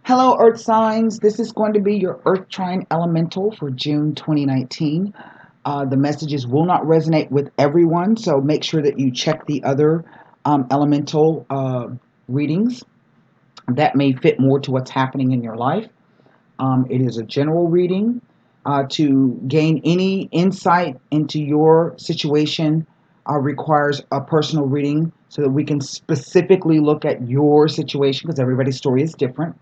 Hello, Earth signs. This is going to be your Earth Trine Elemental for June 2019. The messages will not resonate with everyone, so make sure that you check the other elemental readings that may fit more to what's happening in your life. It is a general reading. To gain any insight into your situation requires a personal reading so that we can specifically look at your situation because everybody's story is different.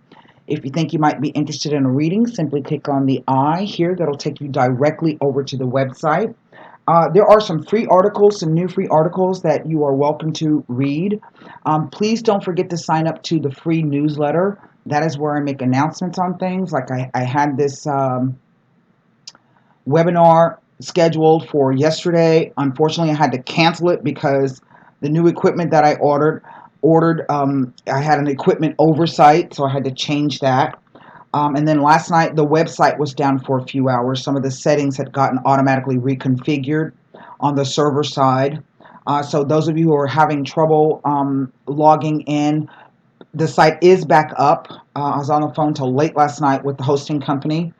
If you think you might be interested in a reading, simply click on the I here. That'll take you directly over to the website. There are some free articles, some new free articles that you are welcome to read. Please don't forget to sign up to the free newsletter. That is where I make announcements on things. Like I had this webinar scheduled for yesterday. Unfortunately, I had to cancel it because the new equipment that I ordered, I had an equipment oversight, so I had to change that. And then last night, the website was down for a few hours. Some of the settings had gotten automatically reconfigured on the server side. So those of you who are having trouble logging in, the site is back up. I was on the phone till late last night with the hosting company.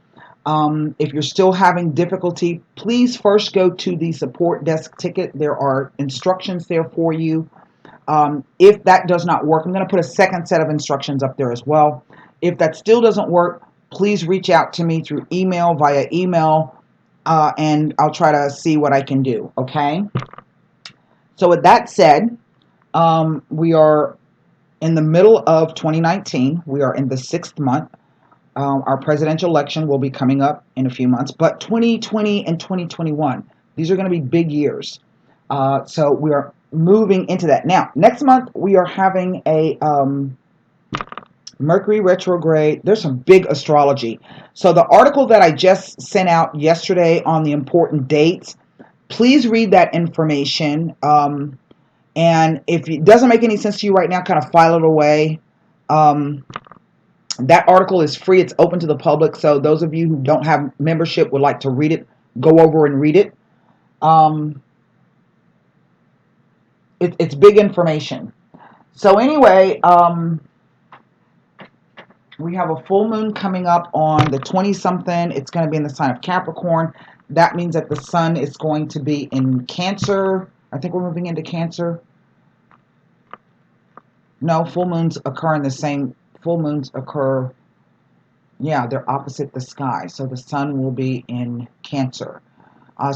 If you're still having difficulty, please first go to the support desk ticket. There are instructions there for you. If that does not work, I'm going to put a second set of instructions up there as well. If that still doesn't work, please reach out to me through email, via email, and I'll try to see what I can do, okay? So with that said, we are in the middle of 2019. We are in the 6th month. Our presidential election will be coming up in a few months, but 2020 and 2021, these are going to be big years. So we are moving into that. Now, next month, we are having a Mercury retrograde. There's some big astrology. So the article that I just sent out yesterday on the important dates, please read that information. And if it doesn't make any sense to you right now, kind of file it away. That article is free. It's open to the public. So those of you who don't have membership would like to read it, go over and read it. It's big information. So anyway, we have a full moon coming up on the 20-something. It's going to be in the sign of Capricorn. That means that the sun is going to be in Cancer. I think we're moving into Cancer. No, full moons occur in the same. Full moons occur, yeah, they're opposite the sky. So the sun will be in Cancer.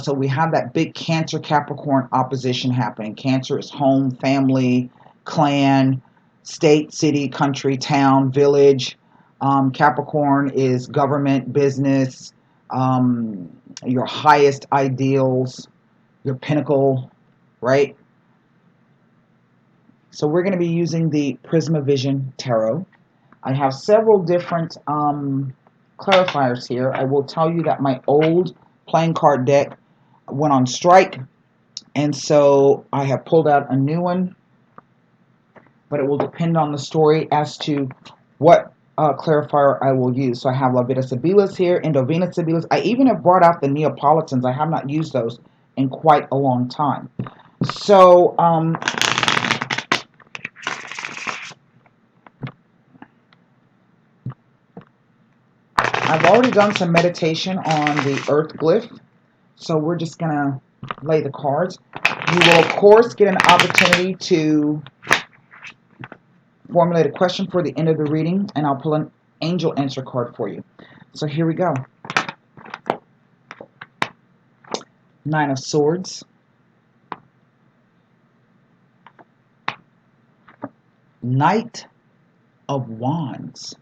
So we have that big Cancer Capricorn opposition happening. Cancer is home, family, clan, state, city, country, town, village. Capricorn is government, business, your highest ideals, your pinnacle, right? So we're going to be using the Prismavision Tarot. I have several different clarifiers here. I will tell you that my old playing card deck went on strike, and so I have pulled out a new one, but it will depend on the story as to what clarifier I will use. So I have La Vida Sibilis here, Endovena Sibilis. I even have brought out the Neapolitans. I have not used those in quite a long time. So I've already done some meditation on the earth glyph, so we're just going to lay the cards. You will, of course, get an opportunity to formulate a question for the end of the reading, and I'll pull an angel answer card for you. So here we go. Nine of Swords. Knight of Wands.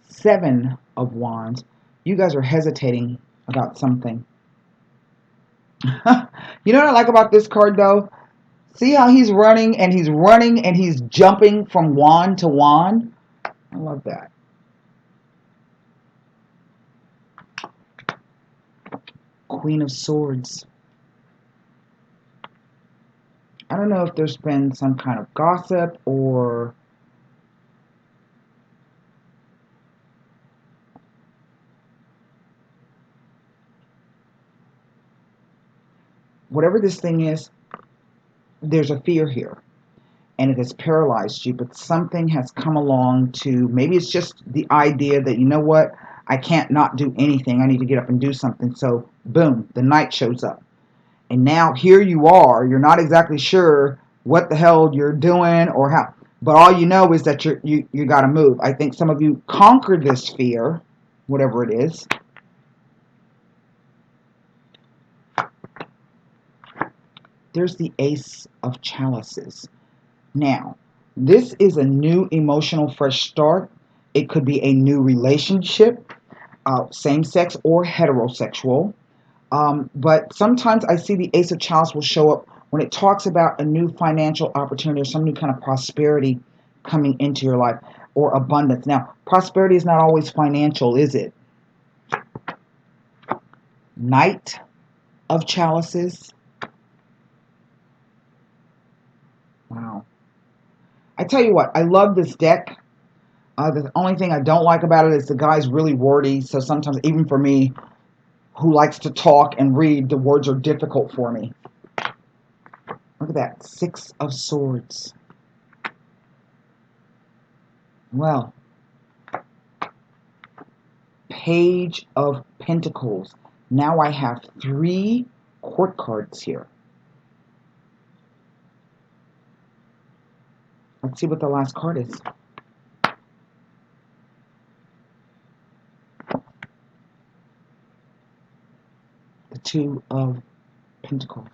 Seven of Wands. You guys are hesitating about something. You know what I like about this card, though? See how he's running and he's running and he's jumping from wand to wand? I love that. Queen of Swords. I don't know if there's been some kind of gossip or whatever this thing is, there's a fear here. And it has paralyzed you, but something has come along to, maybe it's just the idea that, you know what, I can't not do anything. I need to get up and do something. So boom, the Knight shows up. And now here you are. You're not exactly sure what the hell you're doing or how. But all you know is that you got to move. I think some of you conquered this fear, whatever it is. There's the Ace of Chalices. Now, this is a new emotional fresh start. It could be a new relationship, same-sex or heterosexual. But sometimes I see the Ace of Chalice will show up when it talks about a new financial opportunity or some new kind of prosperity coming into your life or abundance. Now, prosperity is not always financial, is it? Knight of Chalices. Wow. I tell you what, I love this deck. The only thing I don't like about it is the guy's really wordy. So sometimes, even for me, who likes to talk and read, the words are difficult for me. Look at that, Six of Swords. Well, Page of Pentacles. Now I have 3 court cards here. Let's see what the last card is. The Two of Pentacles.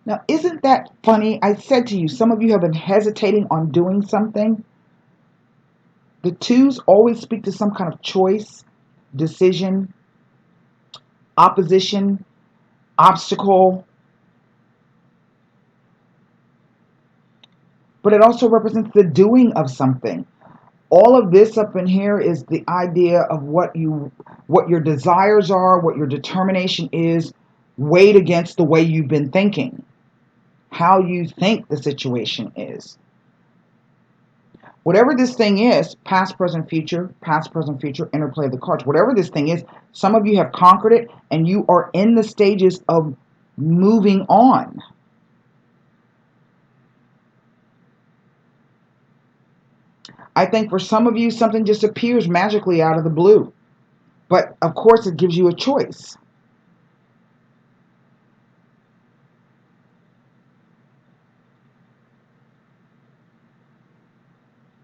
Now, isn't that funny? I said to you, some of you have been hesitating on doing something. The twos always speak to some kind of choice, decision, opposition, obstacle. But it also represents the doing of something. All of this up in here is the idea of what your desires are, what your determination is, weighed against the way you've been thinking, how you think the situation is. Whatever this thing is, past, present, future, interplay of the cards, whatever this thing is, some of you have conquered it and you are in the stages of moving on. I think for some of you, something just appears magically out of the blue. But of course, it gives you a choice.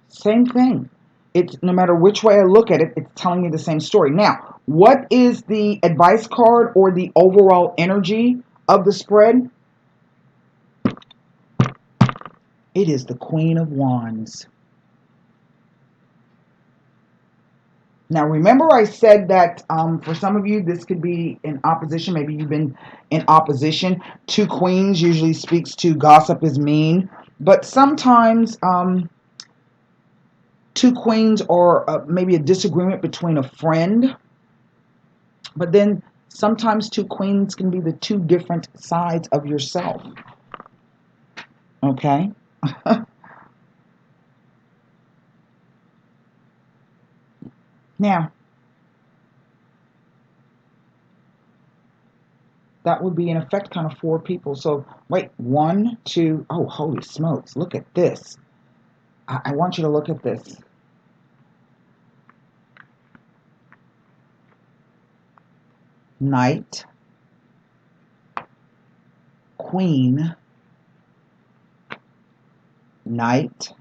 Same thing. It's no matter which way I look at it, it's telling me the same story. Now, what is the advice card or the overall energy of the spread? It is the Queen of Wands. Now, remember I said that for some of you, this could be in opposition. Maybe you've been in opposition. 2 queens usually speaks to gossip is mean. But sometimes 2 queens are maybe a disagreement between a friend. But then sometimes 2 queens can be the 2 different sides of yourself. Okay? Now, that would be in effect kind of 4 people. So, wait, 1, 2, oh, holy smokes, look at this. I want you to look at this. Knight, Queen, Knight,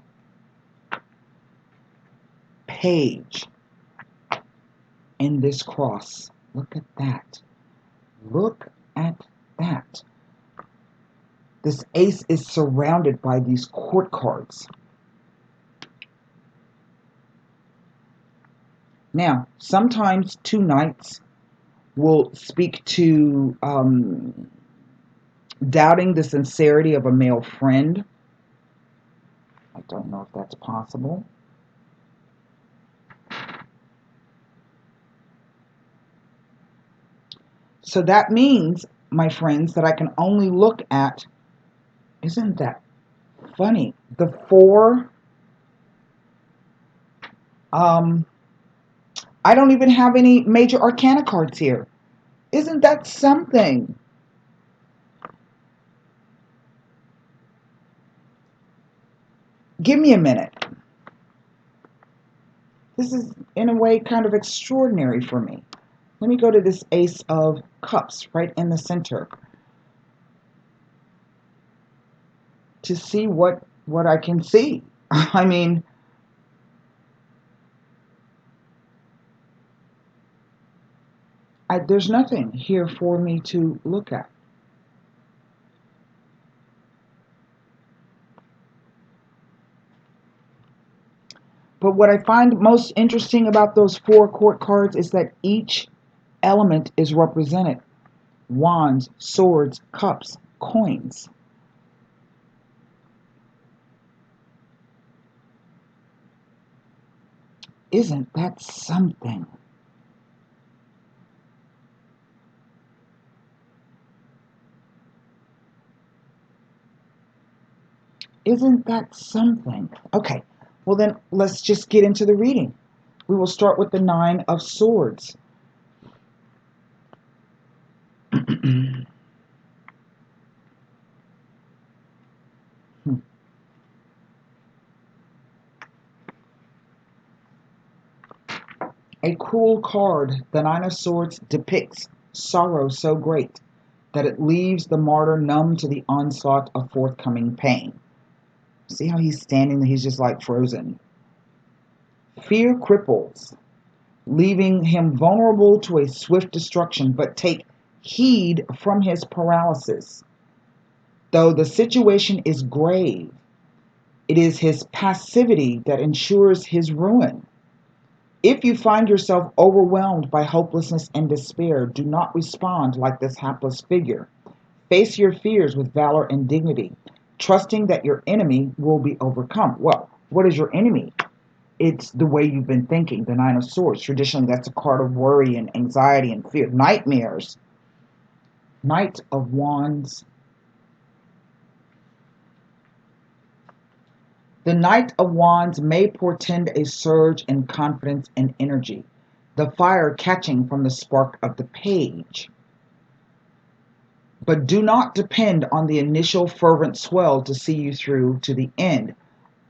Page, and this cross. Look at that. Look at that. This ace is surrounded by these court cards. Now, sometimes 2 knights will speak to doubting the sincerity of a male friend. I don't know if that's possible. So that means, my friends, that I can only look at, isn't that funny? The 4, I don't even have any major arcana cards here. Isn't that something? Give me a minute. This is, in a way, kind of extraordinary for me. Let me go to this Ace of Cups right in the center to see what I can see. I mean, there's nothing here for me to look at. But what I find most interesting about those four court cards is that each element is represented: wands, swords, cups, coins. Isn't that something? Isn't that something? Okay, well then let's just get into the reading. We will start with the Nine of Swords. A cruel card, the Nine of Swords depicts sorrow so great that it leaves the martyr numb to the onslaught of forthcoming pain. See how he's standing there? He's just like frozen. Fear cripples, leaving him vulnerable to a swift destruction, but take heed from his paralysis. Though the situation is grave, it is his passivity that ensures his ruin. If you find yourself overwhelmed by hopelessness and despair, do not respond like this hapless figure. Face your fears with valor and dignity, trusting that your enemy will be overcome. Well, what is your enemy? It's the way you've been thinking, the Nine of Swords. Traditionally, that's a card of worry and anxiety and fear, nightmares. Knight of Wands. The Knight of Wands may portend a surge in confidence and energy, the fire catching from the spark of the page. But do not depend on the initial fervent swell to see you through to the end.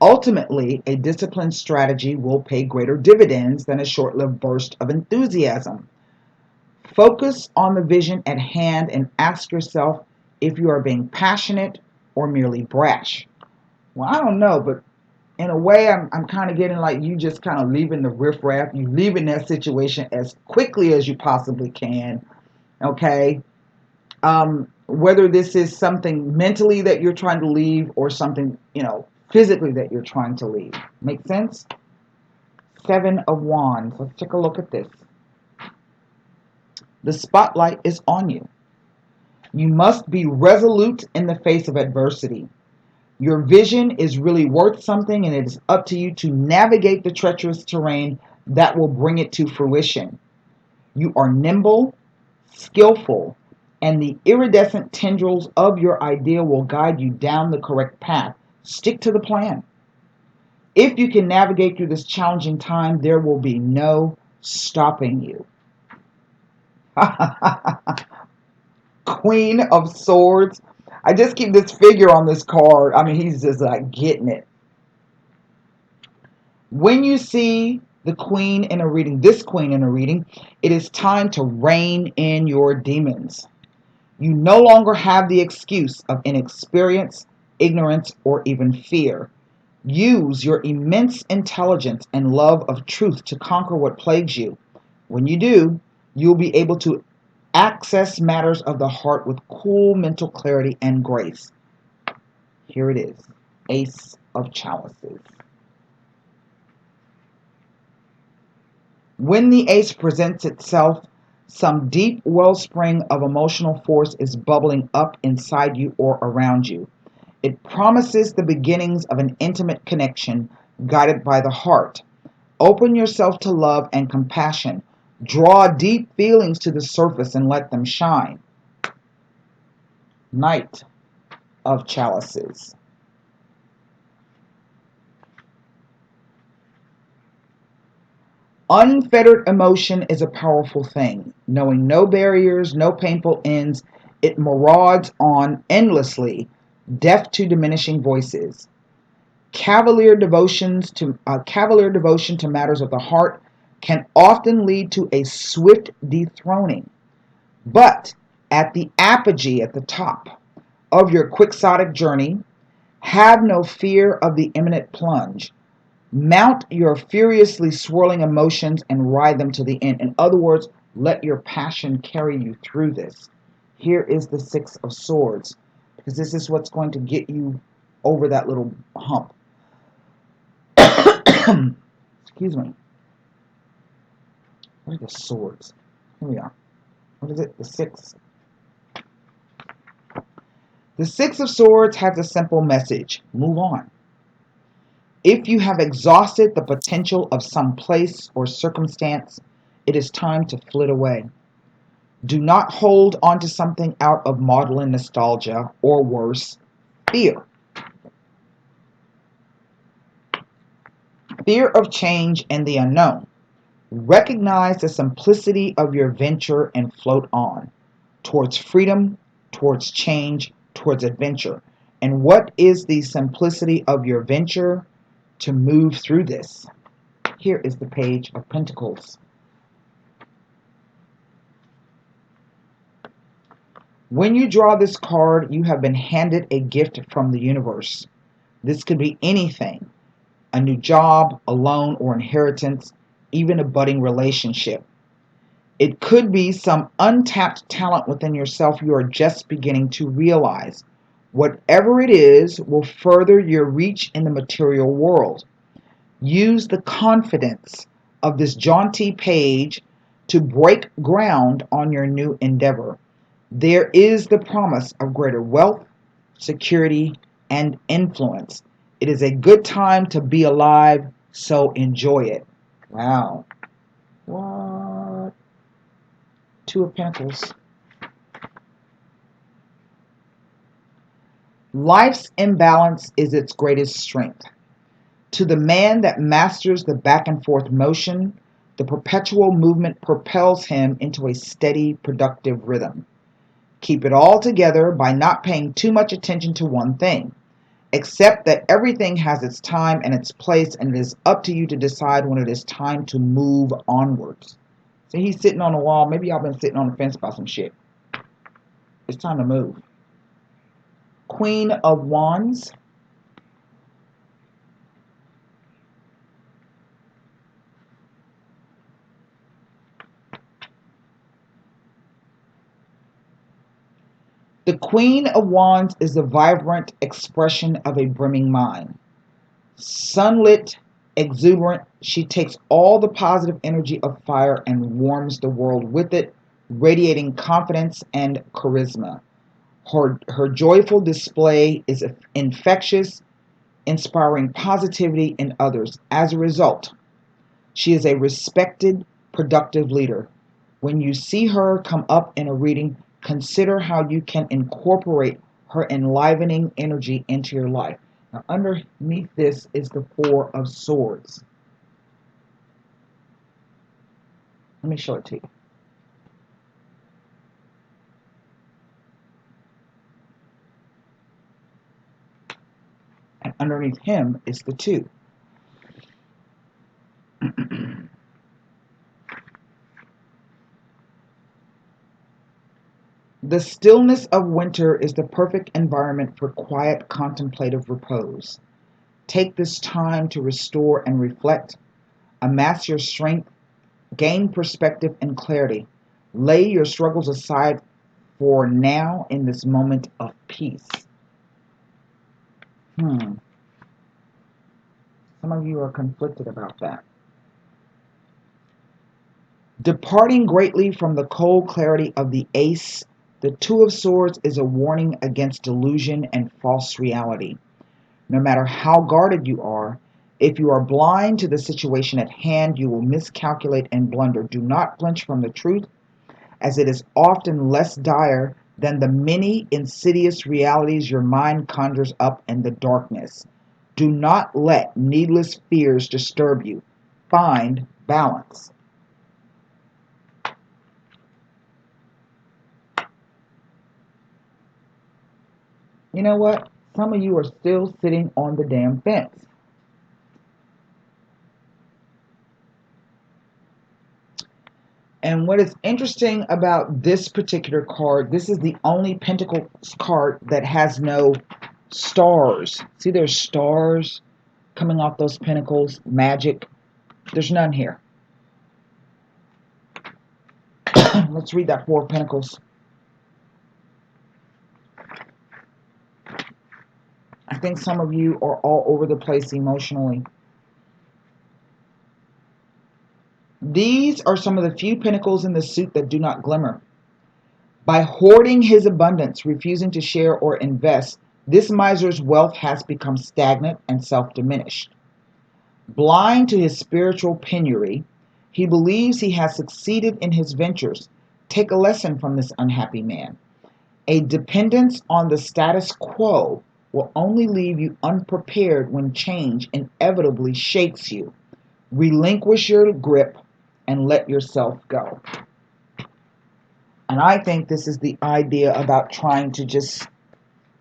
Ultimately, a disciplined strategy will pay greater dividends than a short lived burst of enthusiasm. Focus on the vision at hand and ask yourself if you are being passionate or merely brash. Well, I don't know, but in a way, I'm kind of getting like you just kind of leaving the riffraff, you leaving that situation as quickly as you possibly can, okay? Whether this is something mentally that you're trying to leave or something, physically that you're trying to leave. Make sense? Seven of Wands. Let's take a look at this. The spotlight is on you. You must be resolute in the face of adversity. Your vision is really worth something, and it is up to you to navigate the treacherous terrain that will bring it to fruition. You are nimble, skillful, and the iridescent tendrils of your idea will guide you down the correct path. Stick to the plan. If you can navigate through this challenging time, there will be no stopping you. Queen of Swords. I just keep this figure on this card. I mean, he's just like getting it. When you see the queen in a reading, this queen in a reading, it is time to rein in your demons. You no longer have the excuse of inexperience, ignorance, or even fear. Use your immense intelligence and love of truth to conquer what plagues you. When you do, you'll be able to access matters of the heart with cool mental clarity and grace. Here it is, Ace of Chalices. When the ace presents itself, some deep wellspring of emotional force is bubbling up inside you or around you. It promises the beginnings of an intimate connection guided by the heart. Open yourself to love and compassion. Draw deep feelings to the surface and let them shine. Knight of Chalices. Unfettered emotion is a powerful thing. Knowing no barriers, no painful ends, it marauds on endlessly, deaf to diminishing voices. Cavalier devotion to matters of the heart can often lead to a swift dethroning. But at the apogee, at the top of your quixotic journey, have no fear of the imminent plunge. Mount your furiously swirling emotions and ride them to the end. In other words, let your passion carry you through this. Here is the Six of Swords, because this is what's going to get you over that little hump. Excuse me. What are the swords? Here we are. What is it? The six. The Six of Swords has a simple message. Move on. If you have exhausted the potential of some place or circumstance, it is time to flit away. Do not hold on to something out of maudlin nostalgia or worse, fear. Fear of change and the unknown. Recognize the simplicity of your venture and float on towards freedom, towards change, towards adventure. And what is the simplicity of your venture? To move through this. Here is the Page of Pentacles. When you draw this card, you have been handed a gift from the universe. This could be anything: a new job, a loan or inheritance, even a budding relationship. It could be some untapped talent within yourself you are just beginning to realize. Whatever it is will further your reach in the material world. Use the confidence of this jaunty page to break ground on your new endeavor. There is the promise of greater wealth, security, and influence. It is a good time to be alive, so enjoy it. Wow. What? Two of Pentacles. Life's imbalance is its greatest strength. To the man that masters the back and forth motion, the perpetual movement propels him into a steady, productive rhythm. Keep it all together by not paying too much attention to one thing. Accept that everything has its time and its place, and it is up to you to decide when it is time to move onwards. See, he's sitting on the wall. Maybe y'all been sitting on the fence about some shit. It's time to move. Queen of Wands. The Queen of Wands is the vibrant expression of a brimming mind. Sunlit, exuberant, she takes all the positive energy of fire and warms the world with it, radiating confidence and charisma. Her joyful display is infectious, inspiring positivity in others. As a result, she is a respected, productive leader. When you see her come up in a reading, consider how you can incorporate her enlivening energy into your life. Now, underneath this is the Four of Swords. Let me show it to you. And underneath him is the Two. The stillness of winter is the perfect environment for quiet contemplative repose. Take this time to restore and reflect, amass your strength, gain perspective and clarity. Lay your struggles aside for now in this moment of peace. Some of you are conflicted about that. Departing greatly from the cold clarity of the Ace, the Two of Swords is a warning against delusion and false reality. No matter how guarded you are, if you are blind to the situation at hand, you will miscalculate and blunder. Do not flinch from the truth, as it is often less dire than the many insidious realities your mind conjures up in the darkness. Do not let needless fears disturb you. Find balance. You know what? Some of you are still sitting on the damn fence. And what is interesting about this particular card, this is the only Pentacles card that has no stars. See, there's stars coming off those pentacles, magic. There's none here. Let's read that Four of Pentacles. I think some of you are all over the place emotionally. These are some of the few pentacles in the suit that do not glimmer. By hoarding his abundance, refusing to share or invest, this miser's wealth has become stagnant and self-diminished. Blind to his spiritual penury, he believes he has succeeded in his ventures. Take a lesson from this unhappy man. A dependence on the status quo will only leave you unprepared when change inevitably shakes you. Relinquish your grip and let yourself go. And I think this is the idea about trying to just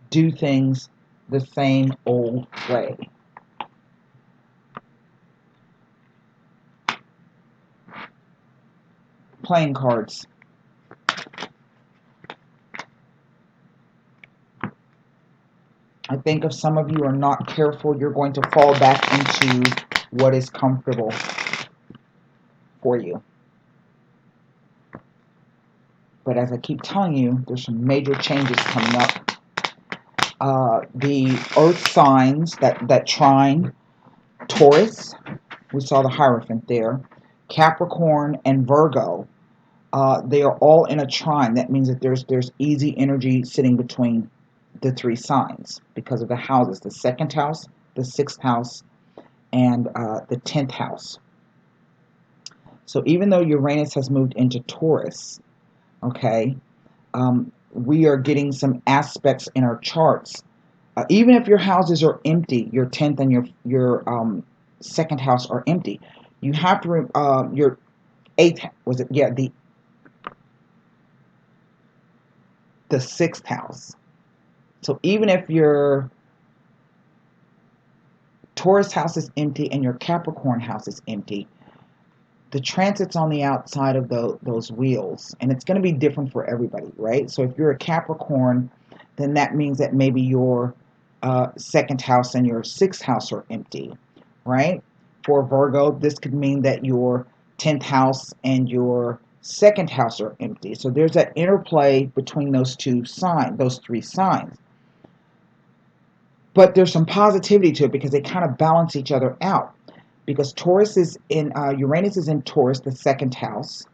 do things the same old way. Playing cards. I think if some of you are not careful, you're going to fall back into what is comfortable for you. But as I keep telling you, there's some major changes coming up. The earth signs that trine Taurus, we saw the Hierophant there, Capricorn and Virgo, they are all in a trine. That means that there's easy energy sitting between the three signs because of the houses, the second house, the sixth house, and the 10th house. So even though Uranus has moved into Taurus, okay, we are getting some aspects in our charts. Even if your houses are empty, your 10th and your second house are empty, you have to your 8th, was it? Yeah, the 6th house. So even if your Taurus house is empty and your Capricorn house is empty, the transit's on the outside of those wheels, and it's going to be different for everybody, right? So if you're a Capricorn, then that means that maybe your second house and your sixth house are empty, right? For Virgo, this could mean that your 10th house and your second house are empty. So there's that interplay between those two signs, those three signs. But there's some positivity to it because they kind of balance each other out. Because Taurus is in Uranus is in Taurus, the second house,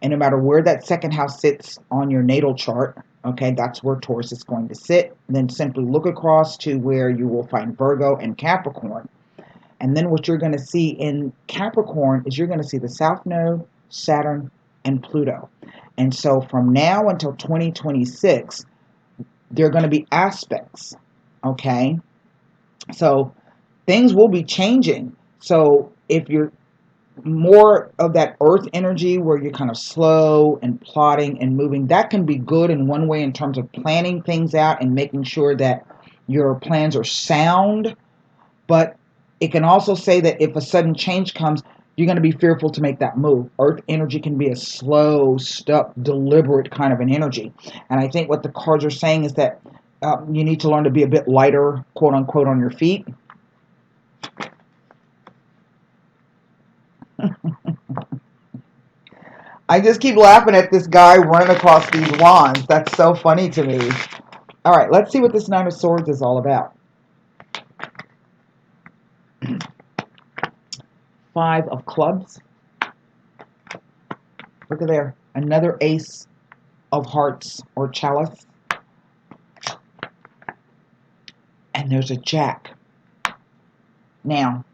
and no matter where that second house sits on your natal chart, okay, that's where Taurus is going to sit. And then simply look across to where you will find Virgo and Capricorn. And then what you're going to see in Capricorn is you're going to see the South Node, Saturn, and Pluto. And so from now until 2026, there are going to be aspects, okay? So things will be changing. So if you're more of that earth energy where you're kind of slow and plotting and moving, that can be good in one way in terms of planning things out and making sure that your plans are sound. But it can also say that if a sudden change comes, you're going to be fearful to make that move. Earth energy can be a slow, stuck, deliberate kind of an energy. And I think what the cards are saying is that you need to learn to be a bit lighter, quote unquote, on your feet. I just keep laughing at this guy running across these wands. That's so funny to me. All right, let's see what this Nine of Swords is all about. Five of Clubs. Look at there. Another Ace of Hearts or Chalice. And there's a Jack. Now,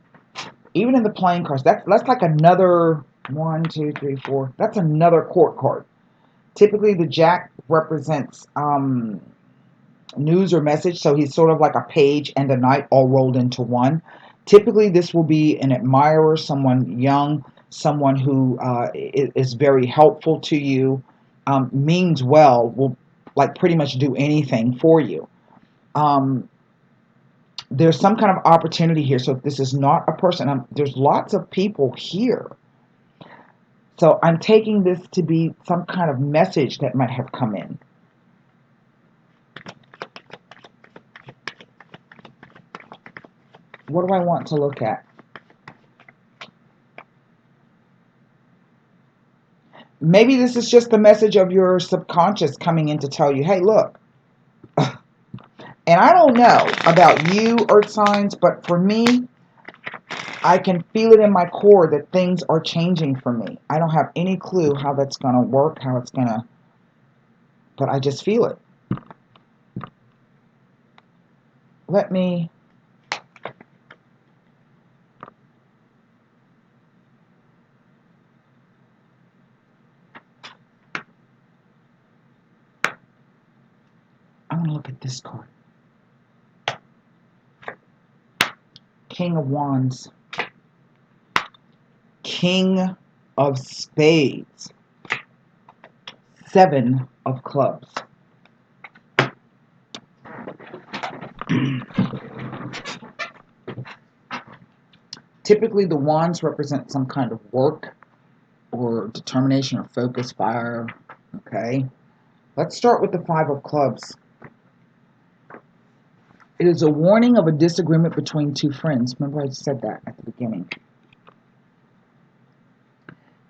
even in the playing cards, that's like another 1, 2, 3, 4. That's another court card. Typically, the Jack represents news or message, so he's sort of like a page and a knight all rolled into one. Typically, this will be an admirer, someone young, someone who is very helpful to you, means well, will like pretty much do anything for you. Um, there's some kind of opportunity here. So if this is not a person, there's lots of people here. So I'm taking this to be some kind of message that might have come in. What do I want to look at? Maybe this is just the message of your subconscious coming in to tell you, hey, look. And I don't know about you, earth signs, but for me, I can feel it in my core that things are changing for me. I don't have any clue how that's going to work, how it's going to, but I just feel it. Let me, I'm going to look at this card. King of Wands. King of Spades. Seven of Clubs. Typically, the wands represent some kind of work or determination or focus, fire. Okay. Let's start with the Five of Clubs. It is a warning of a disagreement between two friends. Remember I said that at the beginning.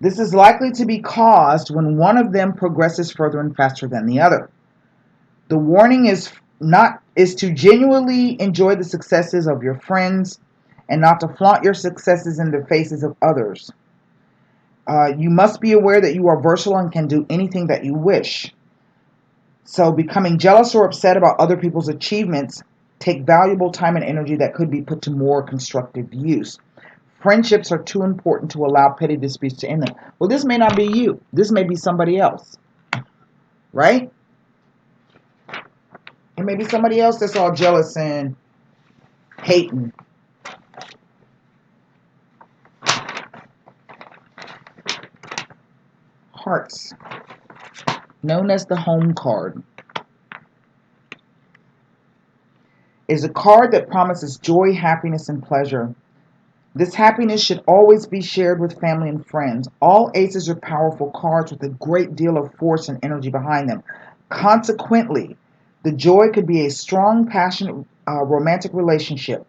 This is likely to be caused when one of them progresses further and faster than the other. The warning is to genuinely enjoy the successes of your friends and not to flaunt your successes in the faces of others. You must be aware that you are versatile and can do anything that you wish. So becoming jealous or upset about other people's achievements take valuable time and energy that could be put to more constructive use. Friendships are too important to allow petty disputes to end them. Well, this may not be you. This may be somebody else, right? It may be somebody else that's all jealous and hating. Hearts, known as the home card, is a card that promises joy, happiness, and pleasure. This happiness should always be shared with family and friends. All aces are powerful cards with a great deal of force and energy behind them. Consequently, the joy could be a strong, passionate, romantic relationship.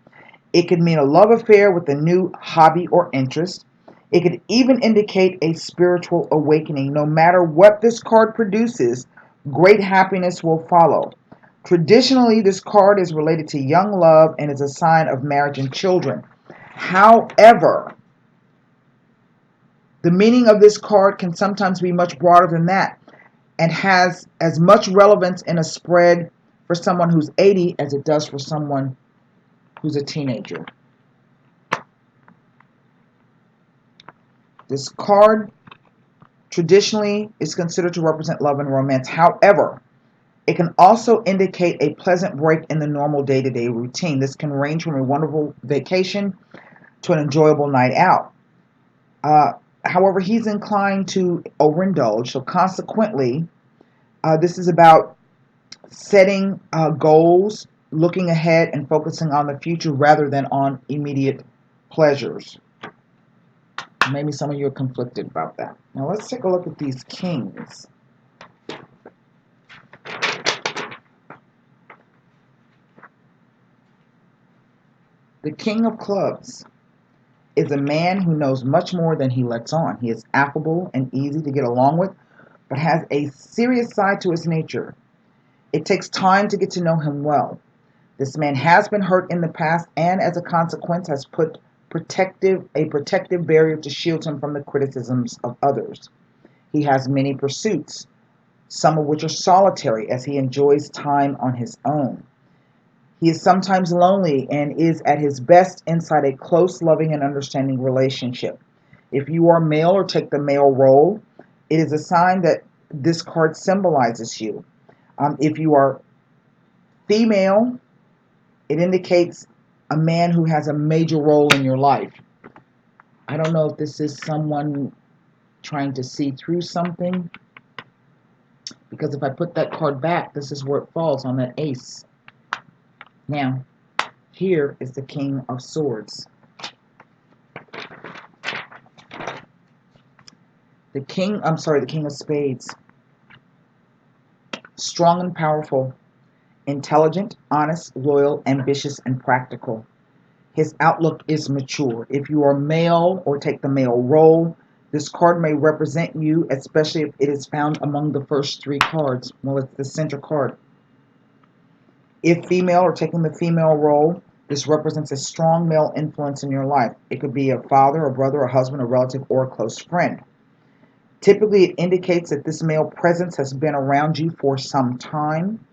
It could mean a love affair with a new hobby or interest. It could even indicate a spiritual awakening. No matter what this card produces, great happiness will follow. Traditionally, this card is related to young love and is a sign of marriage and children. However, the meaning of this card can sometimes be much broader than that and has as much relevance in a spread for someone who's 80 as it does for someone who's a teenager. This card traditionally is considered to represent love and romance. However, it can also indicate a pleasant break in the normal day-to-day routine. This can range from a wonderful vacation to an enjoyable night out. However, he's inclined to overindulge, so consequently, this is about setting goals, looking ahead, and focusing on the future rather than on immediate pleasures. Maybe some of you are conflicted about that. Now let's take a look at these kings. The King of Clubs is a man who knows much more than he lets on. He is affable and easy to get along with, but has a serious side to his nature. It takes time to get to know him well. This man has been hurt in the past and as a consequence has put a protective barrier to shield him from the criticisms of others. He has many pursuits, some of which are solitary as he enjoys time on his own. He is sometimes lonely and is at his best inside a close, loving, and understanding relationship. If you are male or take the male role, it is a sign that this card symbolizes you. If you are female, it indicates a man who has a major role in your life. I don't know if this is someone trying to see through something, because if I put that card back, this is where it falls on that ace. Now, here is the King of Swords. The King of Spades. Strong and powerful, intelligent, honest, loyal, ambitious, and practical. His outlook is mature. If you are male or take the male role, this card may represent you, especially if it is found among the first three cards. Well, it's the center card. If female or taking the female role, this represents a strong male influence in your life. It could be a father, a brother, a husband, a relative, or a close friend. Typically, it indicates that this male presence has been around you for some time.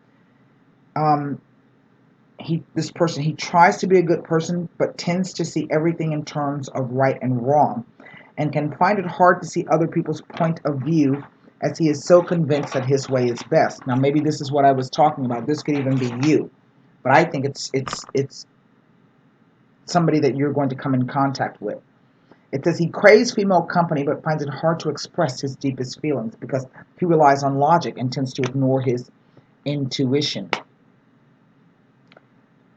This person, he tries to be a good person, but tends to see everything in terms of right and wrong, and can find it hard to see other people's point of view, as he is so convinced that his way is best. Now, maybe this is what I was talking about. This could even be you, but I think it's somebody that you're going to come in contact with. It says he craves female company, but finds it hard to express his deepest feelings because he relies on logic and tends to ignore his intuition.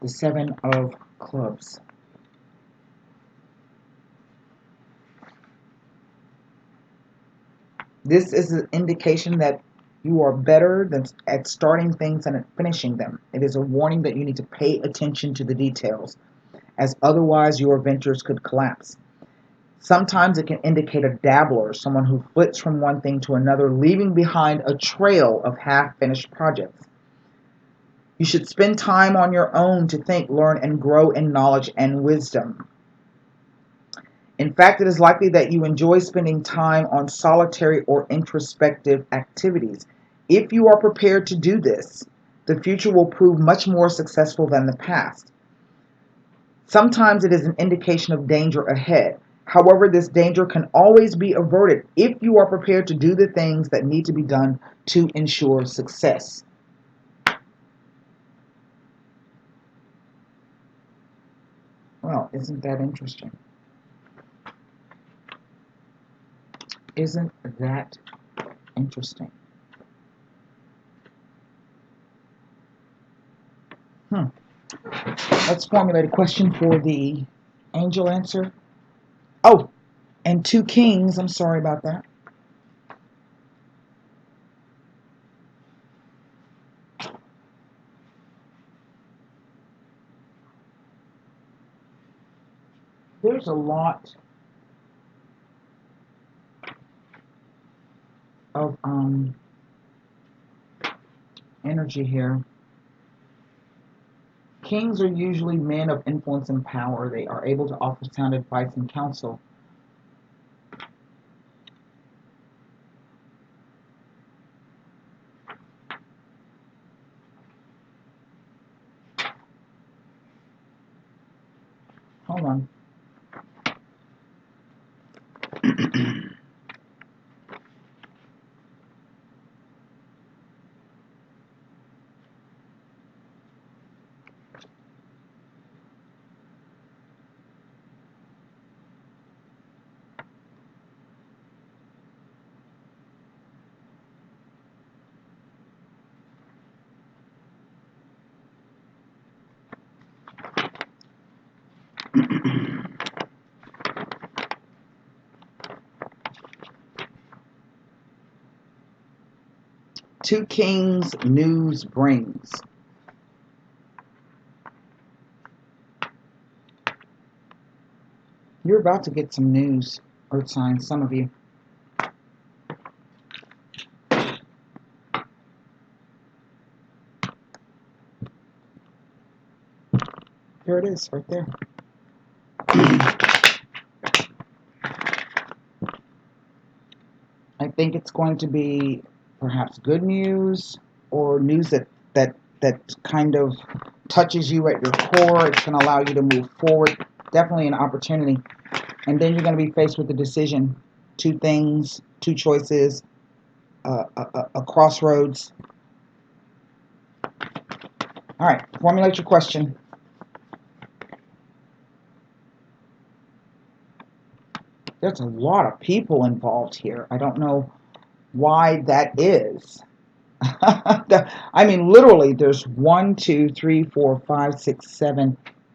The Seven of Clubs. This is an indication that you are better at starting things than at finishing them. It is a warning that you need to pay attention to the details, as otherwise your ventures could collapse. Sometimes it can indicate a dabbler, someone who flits from one thing to another, leaving behind a trail of half-finished projects. You should spend time on your own to think, learn, and grow in knowledge and wisdom. In fact, it is likely that you enjoy spending time on solitary or introspective activities. If you are prepared to do this, the future will prove much more successful than the past. Sometimes it is an indication of danger ahead. However, this danger can always be averted if you are prepared to do the things that need to be done to ensure success. Well, isn't that interesting? Isn't that interesting? Let's formulate a question for the angel answer. Oh, and two kings. I'm sorry about that. There's a lot of energy here. Kings are usually men of influence and power. They are able to offer sound advice and counsel. Hold on. Two kings news brings. You're about to get some news, earth signs, some of you. Here it is, right there. I think it's going to be perhaps good news, or news that kind of touches you at your core. It's going to allow you to move forward. Definitely an opportunity. And then you're going to be faced with a decision. Two things, two choices, a crossroads. All right, formulate your question. There's a lot of people involved here. I don't know why that is. I mean, literally, there's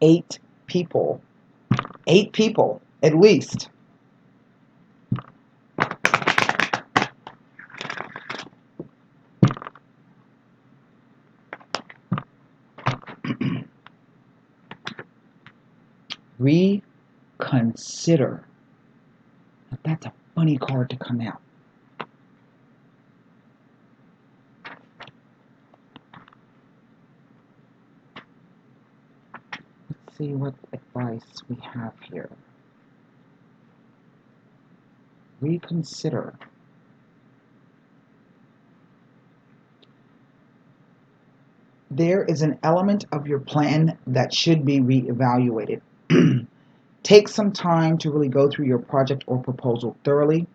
8 people. 8 people, at least. Reconsider. That's a funny card to come out. Let's see what advice we have here. Reconsider. There is an element of your plan that should be reevaluated. Take some time to really go through your project or proposal thoroughly.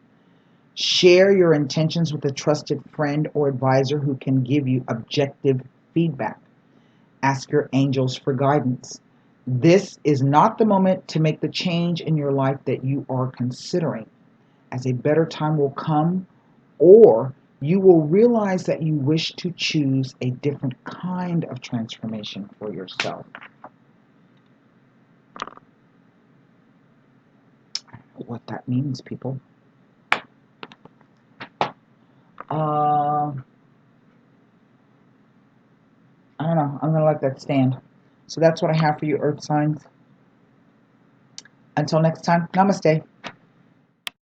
Share your intentions with a trusted friend or advisor who can give you objective feedback. Ask your angels for guidance. This is not the moment to make the change in your life that you are considering, as a better time will come, or you will realize that you wish to choose a different kind of transformation for yourself. I don't know what that means, people. I don't know. I'm going to let that stand. So that's what I have for you, Earth signs. Until next time, namaste.